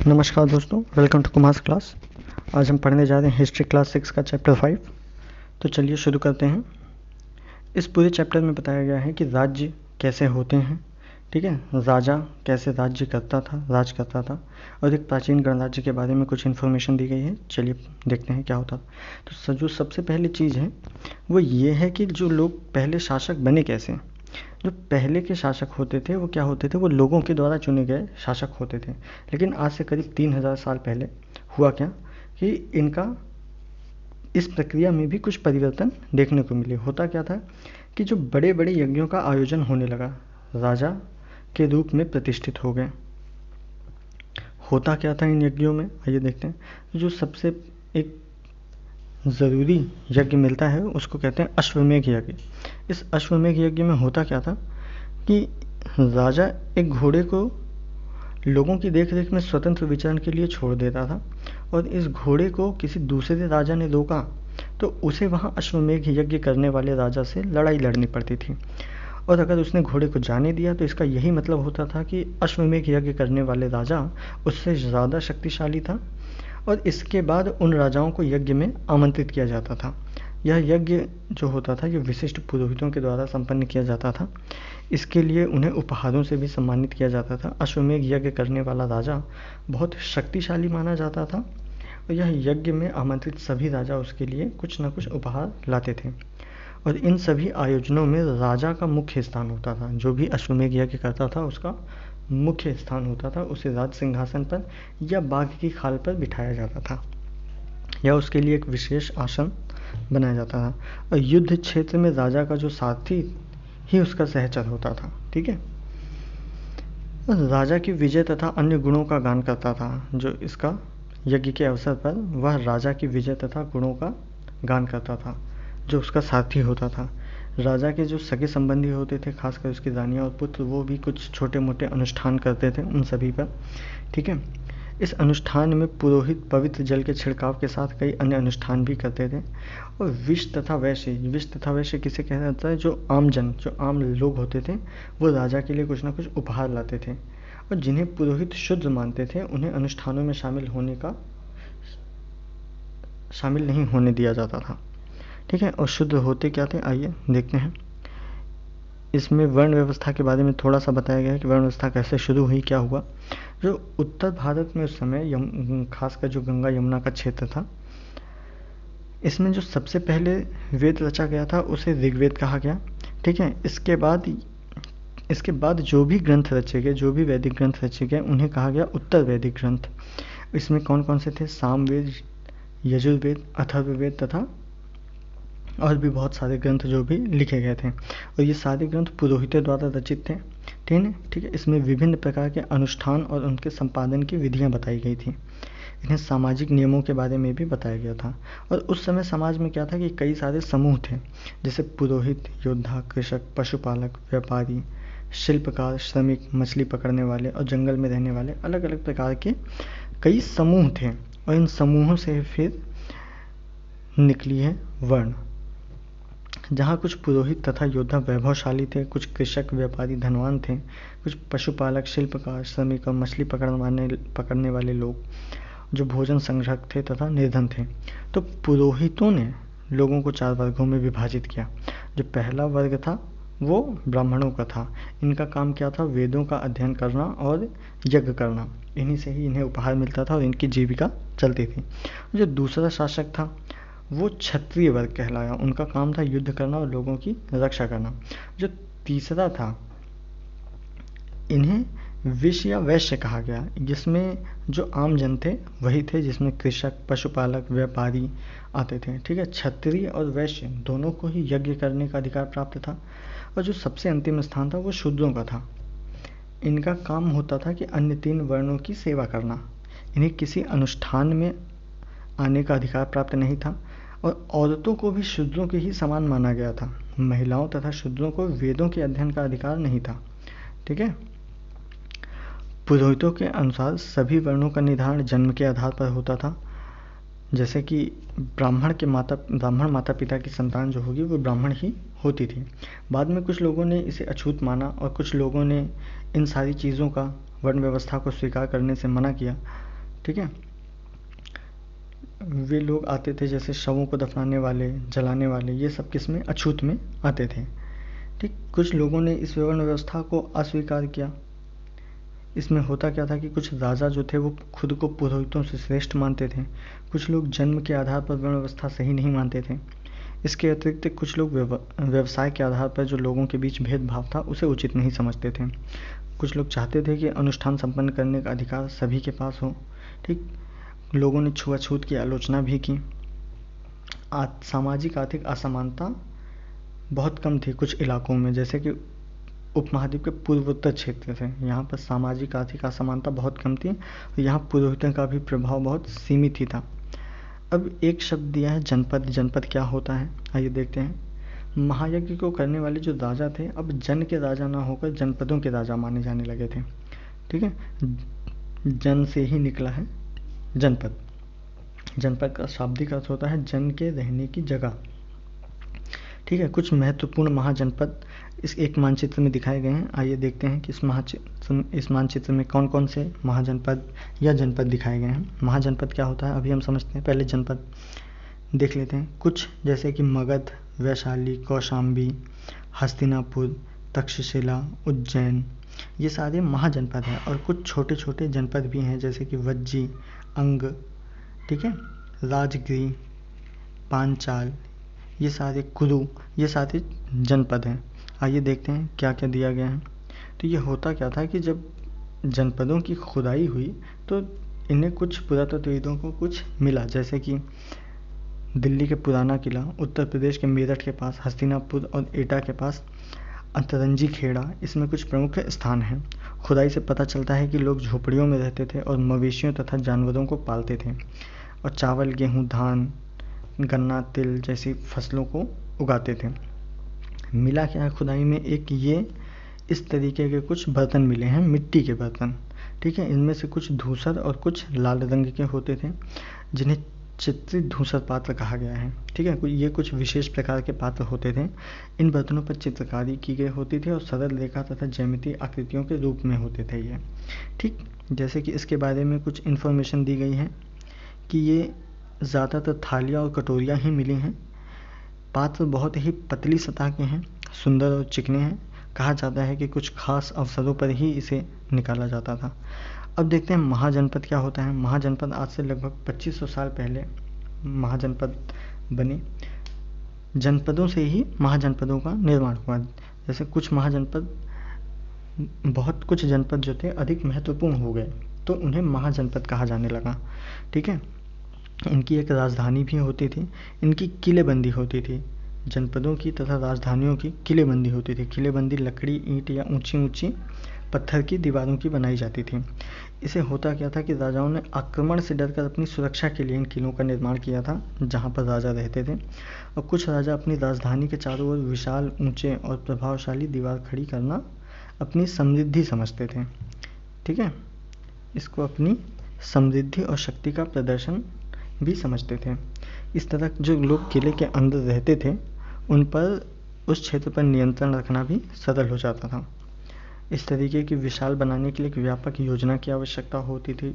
नमस्कार दोस्तों, welcome to Kumars class. आज हम पढ़ने जा रहे हैं हिस्ट्री क्लास 6 का चैप्टर 5। तो चलिए शुरू करते हैं। इस पूरे चैप्टर में बताया गया है कि राज्य कैसे होते हैं, ठीक है, राजा कैसे राज्य करता था, राज करता था, और एक प्राचीन गणराज्य के बारे में कुछ इन्फॉर्मेशन दी गई है। चलिए देखते हैं क्या होता था। तो जो सबसे पहली चीज़ है वो ये है कि जो लोग पहले शासक बने कैसे। जो पहले के शासक होते थे वो क्या होते थे, वो लोगों के द्वारा चुने गए शासक होते थे। लेकिन आज से करीब 3000 साल पहले हुआ क्या कि इनका इस प्रक्रिया में भी कुछ परिवर्तन देखने को मिले। होता क्या था कि जो बड़े बड़े यज्ञों का आयोजन होने लगा, राजा के रूप में प्रतिष्ठित हो गए। होता क्या था इन यज्ञों में, आइए देखते हैं। जो सबसे एक ज़रूरी यज्ञ मिलता है उसको कहते हैं अश्वमेध यज्ञ। इस अश्वमेध यज्ञ में होता क्या था कि राजा एक घोड़े को लोगों की देख रेख में स्वतंत्र विचरण के लिए छोड़ देता था, और इस घोड़े को किसी दूसरे राजा ने रोका तो उसे वहाँ अश्वमेध यज्ञ करने वाले राजा से लड़ाई लड़नी पड़ती थी। और अगर उसने घोड़े को जाने दिया तो इसका यही मतलब होता था कि अश्वमेध यज्ञ करने वाले राजा उससे ज़्यादा शक्तिशाली था, और इसके बाद उन राजाओं को यज्ञ में आमंत्रित किया जाता था। यह यज्ञ जो होता था ये विशिष्ट पुरोहितों के द्वारा संपन्न किया जाता था। इसके लिए उन्हें उपहारों से भी सम्मानित किया जाता था। अश्वमेध यज्ञ करने वाला राजा बहुत शक्तिशाली माना जाता था, और यह यज्ञ में आमंत्रित सभी राजा उसके लिए कुछ न कुछ उपहार लाते थे। और इन सभी आयोजनों में राजा का मुख्य स्थान होता था। जो भी अश्वमेध यज्ञ करता था उसका मुख्य स्थान होता था, उसे राज सिंहासन पर या बाघ की खाल पर बिठाया जाता था, या उसके लिए एक विशेष आसन बनाया जाता था। और युद्ध क्षेत्र में राजा का जो सारथी ही उसका सहचर होता था, ठीक है। राजा की विजय तथा अन्य गुणों का गान करता था। जो इसका यज्ञ के अवसर पर वह राजा की विजय तथा गुणों का गान करता था, जो उसका सारथी होता था। राजा के जो सगे संबंधी होते थे, खासकर उसकी रानियाँ और पुत्र, वो भी कुछ छोटे मोटे अनुष्ठान करते थे उन सभी पर, ठीक है। इस अनुष्ठान में पुरोहित पवित्र जल के छिड़काव के साथ कई अन्य अनुष्ठान भी करते थे। और विष तथा वैश्य किसे कहता जाता है, जो आम लोग होते थे वो राजा के लिए कुछ ना कुछ उपहार लाते थे, और जिन्हें पुरोहित शुद्ध मानते थे उन्हें अनुष्ठानों में शामिल नहीं होने दिया जाता था, ठीक है। और शुद्ध होते क्या थे, आइए देखते हैं। इसमें वर्ण व्यवस्था के बारे में थोड़ा सा बताया गया है कि वर्ण व्यवस्था कैसे शुरू हुई, क्या हुआ। जो उत्तर भारत में उस समय खासकर जो गंगा यमुना का क्षेत्र था, इसमें जो सबसे पहले वेद रचा गया था उसे ऋग्वेद कहा गया, ठीक है। इसके बाद जो भी ग्रंथ रचे गए, जो भी वैदिक ग्रंथ रचे गए, उन्हें कहा गया उत्तर वैदिक ग्रंथ। इसमें कौन कौन से थे, सामवेद, यजुर्वेद, अथर्ववेद तथा और भी बहुत सारे ग्रंथ जो भी लिखे गए थे। और ये सारे ग्रंथ पुरोहितों द्वारा रचित थे, ठीक है। इसमें विभिन्न प्रकार के अनुष्ठान और उनके संपादन की विधियाँ बताई गई थी। इन्हें सामाजिक नियमों के बारे में भी बताया गया था। और उस समय समाज में क्या था कि कई सारे समूह थे, जैसे पुरोहित, योद्धा, कृषक, पशुपालक, व्यापारी, शिल्पकार, श्रमिक, मछली पकड़ने वाले और जंगल में रहने वाले, अलग अलग प्रकार के कई समूह थे। और इन समूहों से फिर निकली है वर्ण, जहाँ कुछ पुरोहित तथा योद्धा वैभवशाली थे, कुछ कृषक व्यापारी धनवान थे, कुछ पशुपालक, शिल्पकार, श्रमिक और मछली पकड़ने वाले लोग जो भोजन संग्रहक थे तथा निर्धन थे। तो पुरोहितों ने लोगों को 4 वर्गों में विभाजित किया। जो पहला वर्ग था वो ब्राह्मणों का था। इनका काम क्या था, वेदों का अध्ययन करना और यज्ञ करना। इन्हीं से ही इन्हें उपहार मिलता था और इनकी जीविका चलती थी। जो दूसरा शासक था वो क्षत्रिय वर्ग कहलाया। उनका काम था युद्ध करना और लोगों की रक्षा करना। जो तीसरा था, इन्हें विष या वैश्य कहा गया, जिसमें जो आम जन थे वही थे, जिसमें कृषक, पशुपालक, व्यापारी आते थे, ठीक है। क्षत्रिय और वैश्य दोनों को ही यज्ञ करने का अधिकार प्राप्त था। और जो सबसे अंतिम स्थान था वो शूद्रों का था। इनका काम होता था कि अन्य 3 वर्णों की सेवा करना। इन्हें किसी अनुष्ठान में आने का अधिकार प्राप्त नहीं था, और औरतों को भी शूद्रों के ही समान माना गया था। महिलाओं तथा शूद्रों को वेदों के अध्ययन का अधिकार नहीं था, ठीक है। पुरोहितों के अनुसार सभी वर्णों का निर्धारण जन्म के आधार पर होता था। जैसे कि ब्राह्मण माता पिता की संतान जो होगी वो ब्राह्मण ही होती थी। बाद में कुछ लोगों ने इसे अछूत माना और कुछ लोगों ने इन सारी चीज़ों का, वर्ण व्यवस्था को स्वीकार करने से मना किया। ठीक है। वे लोग आते थे जैसे शवों को दफनाने वाले, जलाने वाले, ये सब किस में, अछूत में आते थे। ठीक, कुछ लोगों ने इस वर्ण व्यवस्था को अस्वीकार किया। इसमें होता क्या था कि कुछ राजा जो थे वो खुद को पुरोहितों से श्रेष्ठ मानते थे। कुछ लोग जन्म के आधार पर वर्ण व्यवस्था सही नहीं मानते थे। इसके अतिरिक्त कुछ लोग व्यवसाय के आधार पर जो लोगों के बीच भेदभाव था उसे उचित नहीं समझते थे। कुछ लोग चाहते थे कि अनुष्ठान संपन्न करने का अधिकार सभी के पास हो। ठीक, लोगों ने छुआछूत की आलोचना भी की। सामाजिक आर्थिक असमानता बहुत कम थी कुछ इलाकों में, जैसे कि उपमहाद्वीप के पूर्वोत्तर क्षेत्र थे, यहाँ पर सामाजिक आर्थिक असमानता बहुत कम थी और यहाँ पुरोहितों का भी प्रभाव बहुत सीमित ही था। अब एक शब्द दिया है जनपद। जनपद क्या होता है, आइए देखते हैं। महायज्ञ को करने वाले जो राजा थे अब जन के राजा ना होकर जनपदों के राजा माने जाने लगे थे। ठीक है, जन से ही निकला है जनपद। जनपद का शाब्दिक अर्थ होता है जन के रहने की जगह। ठीक है, कुछ महत्वपूर्ण महाजनपद इस एक मानचित्र में दिखाए गए हैं। आइए देखते हैं कि इस मानचित्र में कौन कौन से महाजनपद या जनपद दिखाए गए हैं। महाजनपद क्या होता है अभी हम समझते हैं, पहले जनपद देख लेते हैं। कुछ जैसे कि मगध, वैशाली, कौशाम्बी, हस्तिनापुर, तक्षशिला, उज्जैन, ये सारे महाजनपद हैं। और कुछ छोटे छोटे जनपद भी हैं जैसे कि वज्जी, अंग, ठीक है, राजगिरी, पांचाल, ये सारे कुरु, ये सारे जनपद हैं। आइए देखते हैं क्या क्या दिया गया है। तो ये होता क्या था कि जब जनपदों की खुदाई हुई तो इन्हें कुछ पुरातत्वविदों को कुछ मिला, जैसे कि दिल्ली के पुराना किला, उत्तर प्रदेश के मेरठ के पास हस्तिनापुर और एटा के पास अंतरंजी खेड़ा, इसमें कुछ प्रमुख स्थान हैं। खुदाई से पता चलता है कि लोग झोपड़ियों में रहते थे और मवेशियों तथा जानवरों को पालते थे और चावल, गेहूँ, धान, गन्ना, तिल जैसी फसलों को उगाते थे। मिला क्या है खुदाई में, एक ये इस तरीके के कुछ बर्तन मिले हैं, मिट्टी के बर्तन। ठीक है, इनमें से कुछ धूसर और कुछ लाल रंग के होते थे जिन्हें चित्रित धूसर पात्र कहा गया है। ठीक है, ये कुछ विशेष प्रकार के पात्र होते थे। इन बर्तनों पर चित्रकारी की गई होती थी और सरल रेखा तथा ज्यामितीय आकृतियों के रूप में होते थे ये। ठीक, जैसे कि इसके बारे में कुछ इन्फॉर्मेशन दी गई है कि ये ज़्यादातर थालियाँ और कटोरियाँ ही मिली हैं। पात्र बहुत ही पतली सतह के हैं, सुंदर और चिकने हैं। कहा जाता है कि कुछ खास अवसरों पर ही इसे निकाला जाता था। अब देखते हैं महाजनपद क्या होता है। महाजनपद आज से लगभग 2500 साल पहले महाजनपद बने। जनपदों से ही महाजनपदों का निर्माण हुआ। जैसे कुछ महाजनपद, बहुत कुछ जनपद जो थे अधिक महत्वपूर्ण हो गए तो उन्हें महाजनपद कहा जाने लगा। ठीक है, इनकी एक राजधानी भी होती थी, इनकी किलेबंदी होती थी। जनपदों की तथा राजधानियों की किलेबंदी होती थी। किलेबंदी लकड़ी, ईंट या ऊंची ऊंची पत्थर की दीवारों की बनाई जाती थी। इसे होता क्या था कि राजाओं ने आक्रमण से डरकर अपनी सुरक्षा के लिए इन किलों का निर्माण किया था जहाँ पर राजा रहते थे। और कुछ राजा अपनी राजधानी के चारों ओर विशाल, ऊंचे और प्रभावशाली दीवार खड़ी करना अपनी समृद्धि समझते थे। ठीक है, इसको अपनी समृद्धि और शक्ति का प्रदर्शन भी समझते थे। इस तरह जो लोग किले के अंदर रहते थे उन पर, उस क्षेत्र पर नियंत्रण रखना भी सरल हो जाता था। इस तरीके की विशाल बनाने के लिए एक व्यापक योजना की आवश्यकता होती थी।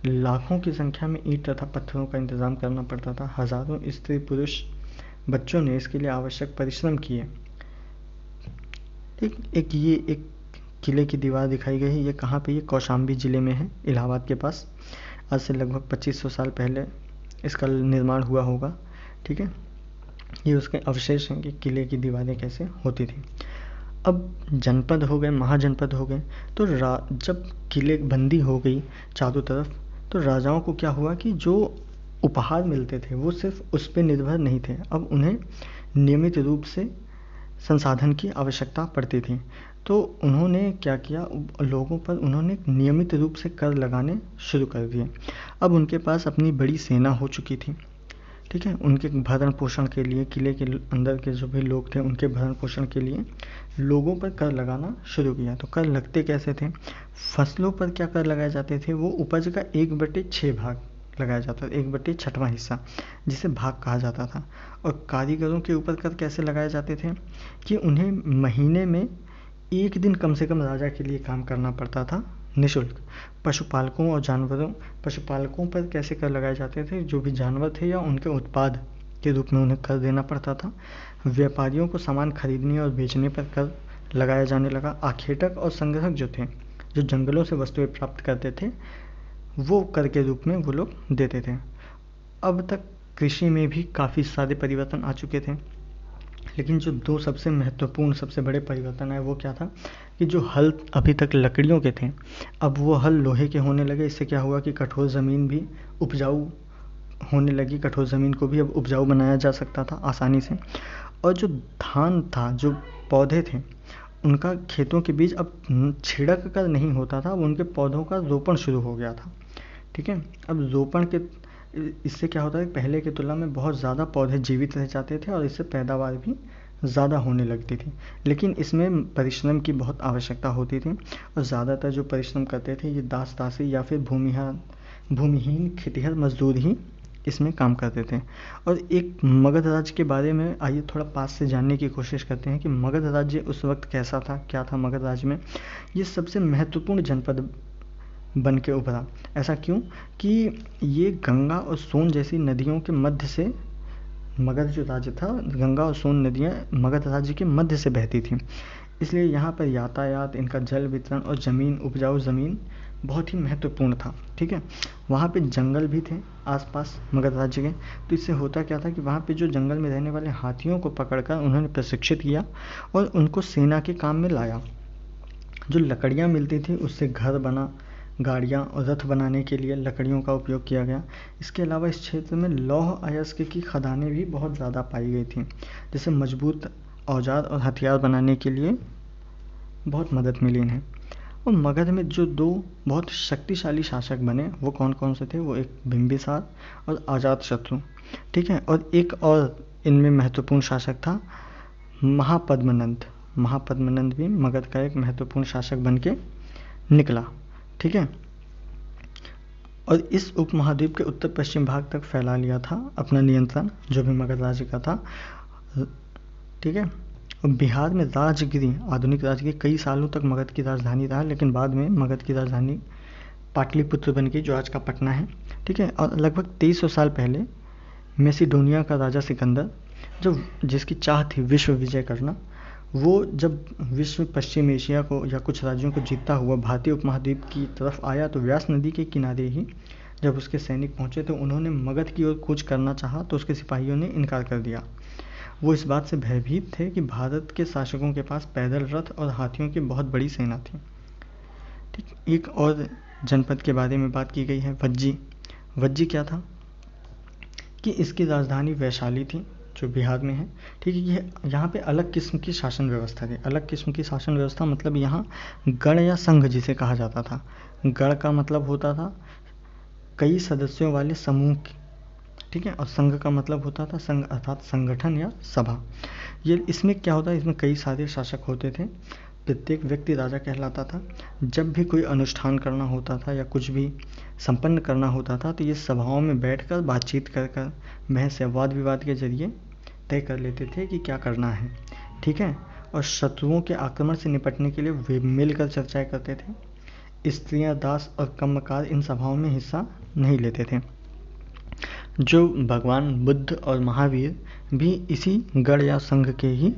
लाखों की संख्या में ईंट तथा पत्थरों का इंतजाम करना पड़ता था। हजारों स्त्री, पुरुष, बच्चों ने इसके लिए आवश्यक परिश्रम किए। एक किले की दीवार दिखाई गई है। ये कहाँ पे, ये कौशाम्बी जिले में है, इलाहाबाद के पास। आज से लगभग 2500 साल पहले इसका निर्माण हुआ होगा। ठीक है, ये उसके अवशेष हैं कि किले की दीवारें कैसे होती थी। अब जनपद हो गए, महाजनपद हो गए, तो जब किले बंदी हो गई चारों तरफ, तो राजाओं को क्या हुआ कि जो उपहार मिलते थे वो सिर्फ उस पर निर्भर नहीं थे। अब उन्हें नियमित रूप से संसाधन की आवश्यकता पड़ती थी। तो उन्होंने क्या किया, लोगों पर उन्होंने नियमित रूप से कर लगाने शुरू कर दिए। अब उनके पास अपनी बड़ी सेना हो चुकी थी। ठीक है, उनके भरण पोषण के लिए, किले के अंदर के जो भी लोग थे उनके भरण पोषण के लिए लोगों पर कर लगाना शुरू किया। तो कर लगते कैसे थे, फसलों पर क्या कर लगाए जाते थे, वो उपज का 1/6 भाग लगाया जाता था, 1/6वां हिस्सा, जिसे भाग कहा जाता था। और कारीगरों के ऊपर कर कैसे लगाए जाते थे कि उन्हें महीने में एक दिन कम से कम राजा के लिए काम करना पड़ता था निःशुल्क। पशुपालकों पर कैसे कर लगाए जाते थे? जो भी जानवर थे या उनके उत्पाद के रूप में उन्हें कर देना पड़ता था। व्यापारियों को सामान खरीदने और बेचने पर कर लगाया जाने लगा। आखेटक और संग्रहक जो थे, जो जंगलों से वस्तुएं प्राप्त करते थे, वो कर के रूप में वो लोग देते थे। अब तक कृषि में भी काफ़ी सारे परिवर्तन आ चुके थे, लेकिन जो दो सबसे महत्वपूर्ण, सबसे बड़े परिवर्तन आए वो क्या था कि जो हल अभी तक लकड़ियों के थे, अब वो हल लोहे के होने लगे। इससे क्या हुआ कि कठोर ज़मीन भी उपजाऊ होने लगी। कठोर ज़मीन को भी अब उपजाऊ बनाया जा सकता था आसानी से। और जो धान था, जो पौधे थे, उनका खेतों के बीच अब छिड़क कर नहीं होता था, अब उनके पौधों का रोपण शुरू हो गया था। ठीक है, अब रोपण के इससे क्या होता है, पहले की तुलना में बहुत ज़्यादा पौधे जीवित रह जाते थे और इससे पैदावार भी ज़्यादा होने लगती थी। लेकिन इसमें परिश्रम की बहुत आवश्यकता होती थी और ज़्यादातर जो परिश्रम करते थे ये दास दासी या फिर भूमिहीन खेतिहर मजदूर ही इसमें काम करते थे। और एक मगध राज्य के बारे में आइए थोड़ा पास से जानने की कोशिश करते हैं कि मगध राज्य उस वक्त कैसा था, क्या था मगध राज्य में। ये सबसे महत्वपूर्ण जनपद बन के उभरा। ऐसा क्यों कि ये गंगा और सोन जैसी नदियों के मध्य से, मगध जो राज्य था, गंगा और सोन नदियाँ मगध राज्य के मध्य से बहती थी, इसलिए यहाँ पर यातायात, इनका जल वितरण और ज़मीन, उपजाऊ ज़मीन बहुत ही महत्वपूर्ण था। ठीक है, वहाँ पे जंगल भी थे आसपास मगध राज्य के। तो इससे होता क्या था कि वहाँ पे जो जंगल में रहने वाले हाथियों को पकड़कर उन्होंने प्रशिक्षित किया और उनको सेना के काम में लाया। जो लकड़ियाँ मिलती थी उससे घर बना, गाड़ियाँ और रथ बनाने के लिए लकड़ियों का उपयोग किया गया। इसके अलावा इस क्षेत्र में लौह अयस्क की खदानें भी बहुत ज़्यादा पाई गई थी, जिससे मजबूत औजार और हथियार बनाने के लिए बहुत मदद मिली इन्हें। और मगध में जो दो बहुत शक्तिशाली शासक बने वो कौन कौन से थे? वो एक बिंबिसार और अजातशत्रु। ठीक है, और एक और इनमें महत्वपूर्ण शासक था महापद्मनंद। महापद्मनंद भी मगध का एक महत्वपूर्ण शासक बन के निकला। ठीक है, और इस उपमहाद्वीप के उत्तर पश्चिम भाग तक फैला लिया था अपना नियंत्रण, जो भी मगध राज्य का था। ठीक है, और बिहार में राजगिरी, आधुनिक राजगिरी कई सालों तक मगध की राजधानी रहा, लेकिन बाद में मगध की राजधानी पाटलिपुत्र बन गई, जो आज का पटना है। ठीक है, और लगभग 2300 साल पहले मैसिडोनिया का राजा सिकंदर, जब जिसकी चाह थी विश्व विजय करना, वो जब विश्व पश्चिम एशिया को या कुछ राज्यों को जीतता हुआ भारतीय उपमहाद्वीप की तरफ आया, तो व्यास नदी के किनारे ही जब उसके सैनिक पहुंचे तो उन्होंने मगध की ओर कूच करना चाहा, तो उसके सिपाहियों ने इनकार कर दिया। वो इस बात से भयभीत थे कि भारत के शासकों के पास पैदल रथ और हाथियों की बहुत बड़ी सेना थी। ठीक, एक और जनपद के बारे में बात की गई है, वज्जी। वज्जी क्या था कि इसकी राजधानी वैशाली थी, जो बिहार में है। ठीक है, ये यहाँ पे अलग किस्म की शासन व्यवस्था थी। अलग किस्म की शासन व्यवस्था मतलब यहाँ गण या संघ जिसे कहा जाता था। गण का मतलब होता था कई सदस्यों वाले समूह। ठीक है, और संघ का मतलब होता था संघ अर्थात संगठन या सभा। ये इसमें क्या होता है, इसमें कई सारे शासक होते थे, प्रत्येक व्यक्ति राजा कहलाता था। जब भी कोई अनुष्ठान करना होता था या कुछ भी संपन्न करना होता था, तो ये सभाओं में बैठकर बातचीत कर कर बहस या वाद विवाद के जरिए तय कर लेते थे कि क्या करना है। ठीक है, और शत्रुओं के आक्रमण से निपटने के लिए वे मिलकर चर्चाएं करते थे। स्त्रियां, दास और कम्मकार इन सभाओं में हिस्सा नहीं लेते थे। जो भगवान बुद्ध और महावीर भी इसी गण या संघ के ही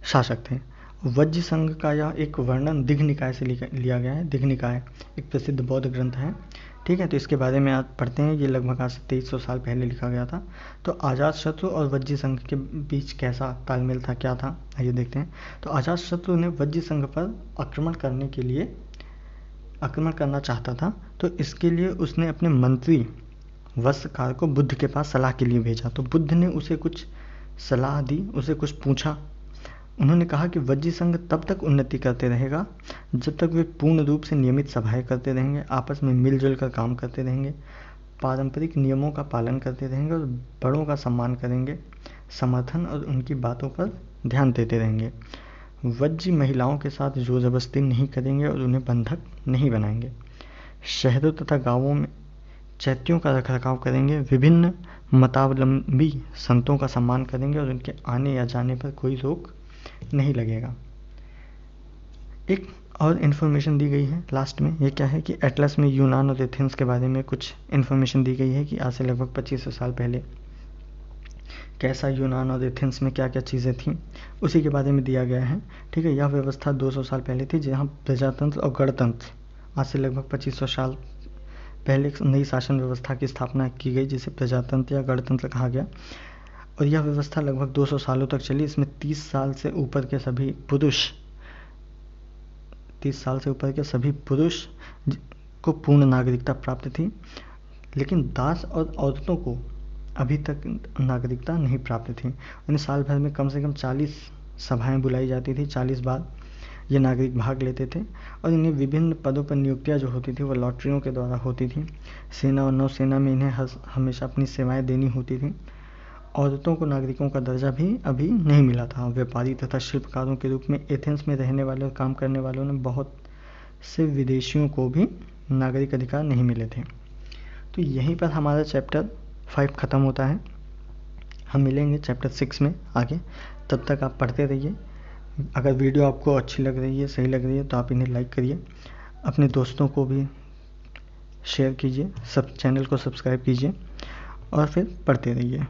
शासक थे। वज्र संघ का यह एक वर्णन दिघ निकाय से लिया गया है। दिघ निकाय एक प्रसिद्ध बौद्ध ग्रंथ है। ठीक है, तो इसके बारे में आज पढ़ते हैं। ये लगभग आज से 2300 साल पहले लिखा गया था। तो अजातशत्रु और वज्र संघ के बीच कैसा तालमेल था, क्या था, आइए देखते हैं। तो अजातशत्रु ने वज्र संघ पर आक्रमण करना चाहता था, तो इसके लिए उसने अपने मंत्री वस्त्रकार को बुद्ध के पास सलाह के लिए भेजा। तो बुद्ध ने उसे कुछ सलाह दी, उसे कुछ पूछा। उन्होंने कहा कि वज्र संघ तब तक उन्नति करते रहेगा जब तक वे पूर्ण रूप से नियमित सभाएं करते रहेंगे, आपस में मिलजुल कर काम करते रहेंगे, पारंपरिक नियमों का पालन करते रहेंगे और बड़ों का सम्मान करेंगे, समर्थन और उनकी बातों पर ध्यान देते रहेंगे। वज्र महिलाओं के साथ जोर जबरदस्ती नहीं करेंगे और उन्हें बंधक नहीं बनाएंगे। शहरों तथा गाँवों में चैत्यों का रखरखाव करेंगे, विभिन्न मतावलंबी संतों का सम्मान करेंगे और उनके आने या जाने पर कोई रोक नहीं लगेगा। एक और इन्फॉर्मेशन दी गई है लास्ट में। ये क्या है कि एटलस में यूनान और एथेंस के बारे में कुछ इन्फॉर्मेशन दी गई है कि आज से लगभग 2500 साल पहले कैसा यूनान और एथेंस में क्या क्या चीज़ें थीं, उसी के बारे में दिया गया है। ठीक है, यह व्यवस्था 200 साल पहले थी, जहाँ प्रजातंत्र और गणतंत्र, आज से लगभग 2500 साल पहले एक नई शासन व्यवस्था की स्थापना की गई, जिसे प्रजातंत्र या गणतंत्र कहा गया। और यह व्यवस्था लगभग 200 सालों तक चली। इसमें 30 साल से ऊपर के सभी पुरुष को पूर्ण नागरिकता प्राप्त थी, लेकिन दास और औरतों को अभी तक नागरिकता नहीं प्राप्त थी। उन्हें साल भर में कम से कम 40 सभाएं बुलाई जाती थी, 40 बार ये नागरिक भाग लेते थे। और इन्हें विभिन्न पदों पर नियुक्तियां जो होती थी वो लॉटरियों के द्वारा होती थी। सेना और नौसेना में इन्हें हमेशा अपनी सेवाएं देनी होती थी। औरतों को नागरिकों का दर्जा भी अभी नहीं मिला था। व्यापारी तथा शिल्पकारों के रूप में एथेंस में रहने वाले और काम करने वालों ने बहुत से विदेशियों को भी नागरिक अधिकार नहीं मिले थे। तो यहीं पर हमारा चैप्टर 5 ख़त्म होता है। हम मिलेंगे चैप्टर 6 में आगे। तब तक आप पढ़ते रहिए। अगर वीडियो आपको अच्छी लग रही है, सही लग रही है, तो आप इन्हें लाइक करिए, अपने दोस्तों को भी शेयर कीजिए, सब चैनल को सब्सक्राइब कीजिए और फिर पढ़ते रहिए।